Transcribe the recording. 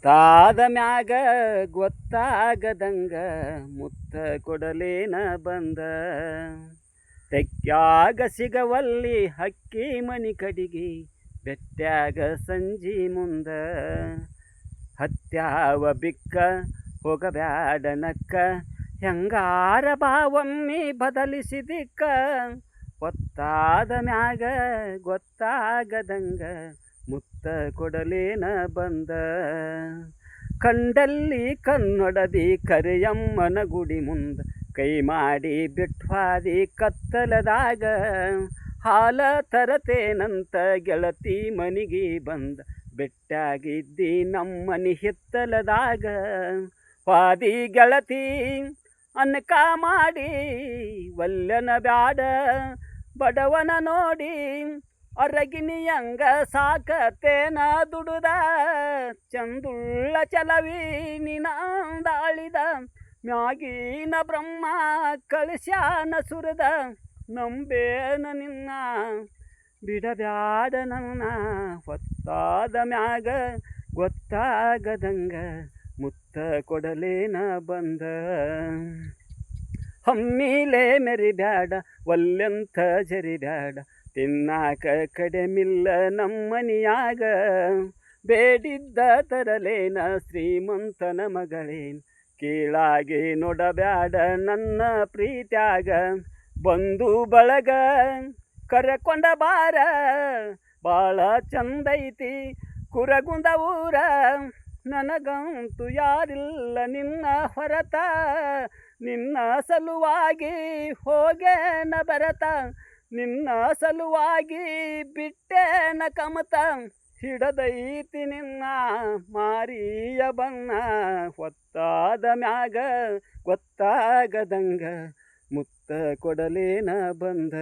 ಗೊತ್ತಾದ ಮ್ಯಾಗ ಗೊತ್ತಾಗದಂಗ ಮುತ್ತ ಕೊಡಲೇನ ಬಂದ. ತೆಕ್ಕ್ಯಾಗ ಸಿಗವಲ್ಲಿ ಹಕ್ಕಿ ಮನಿ ಕಡಿಗಿ ಬೆಟ್ಟ್ಯಾಗ ಸಂಜಿ ಮುಂದ. ಹತ್ಯಾವ ಬಿಕ್ಕ ಹೋಗಬ್ಯಾಡ ನಕ್ಕ ಹೆಂಗಾರ ಬಾವಮ್ಮಿ ಬದಲಿಸಿದಿಕ್ಕ. ಗೊತ್ತಾದ ಮ್ಯಾಗ ಗೊತ್ತಾಗದಂಗ ಮುತ್ತ ಕೊಡಲೇನ ಬಂದ. ಕಂಡಲ್ಲಿ ಕನ್ನಡದಿ ಕರಿಯಮ್ಮನ ಗುಡಿ ಮುಂದ ಕೈ ಮಾಡಿ ಬಿಟ್ವಾದಿ ಕತ್ತಲದಾಗ. ಹಾಲ ತರತೇನಂತ ಗೆಳತಿ ಮನಿಗೆ ಬಂದ ಬೆಟ್ಟಾಗಿದ್ದಿ ನಮ್ಮನಿ ಹಿತ್ತಲದಾಗ. ವಾದಿ ಗೆಳತಿ ಅನ್ಕ ಮಾಡಿ ವಲ್ಯನ ಬ್ಯಾಡ ಬಡವನ ನೋಡಿ. ಅರಗಿನಿಯಂಗ ಸಾಕತೇನ ದುಡುದ ಚಂದುಳ್ಳ ಚಲವಿ ನಿನಾಂದಾಳಿದ. ಮ್ಯಾಗಿನ ಬ್ರಹ್ಮ ಕಳಿಸ್ಯಾನ ಸುರದ ನಂಬೇನ ನಿನ್ನ ಬಿಡಬ್ಯಾಡ ನನ್ನ. ಹೊತ್ತಾದ ಮ್ಯಾಗ ಗೊತ್ತಾಗದಂಗ ಮುತ್ತ ಕೊಡಲೇನ ಬಂದ. ಹಮ್ಮಿಲೆ ಮೆರಿಬ್ಯಾಡ ಒಲ್ಲೆಂತ ಜರಿಬ್ಯಾಡ ತಿನ್ನಾಕ ಕಡೆಮಿಲ್ಲ ನಮ್ಮನಿಯಾಗ. ಬೇಡಿದ್ದ ತರಲೇನ ಶ್ರೀಮಂತನ ಮಗಳೇನ್ ಕೀಳಾಗಿ ನೋಡಬ್ಯಾಡ ನನ್ನ ಪ್ರೀತ್ಯಾಗ. ಬಂದು ಬಳಗ ಕರಕೊಂಡ ಬಾರ ಬಾಳ ಚಂದೈತಿ ಕುರಗುಂದ ಊರ. ನನಗಂತೂ ಯಾರಿಲ್ಲ ನಿನ್ನ ಹೊರತ ನಿನ್ನ ಸಲುವಾಗಿ ಹೋಗೇನ ಬರತ. ನಿನ್ನ ಸಲುವಾಗಿ ಬಿಟ್ಟೇನ ಕಮತ ಹಿಡದೈತಿ ನಿನ್ನ ಮಾರಿಯ ಬನ್ನ. ಹೊತ್ತಾದ ಮ್ಯಾಗ ಗೊತ್ತಾಗದಂಗ ಮುತ್ತ ಕೊಡಲೇನ ಬಂದ.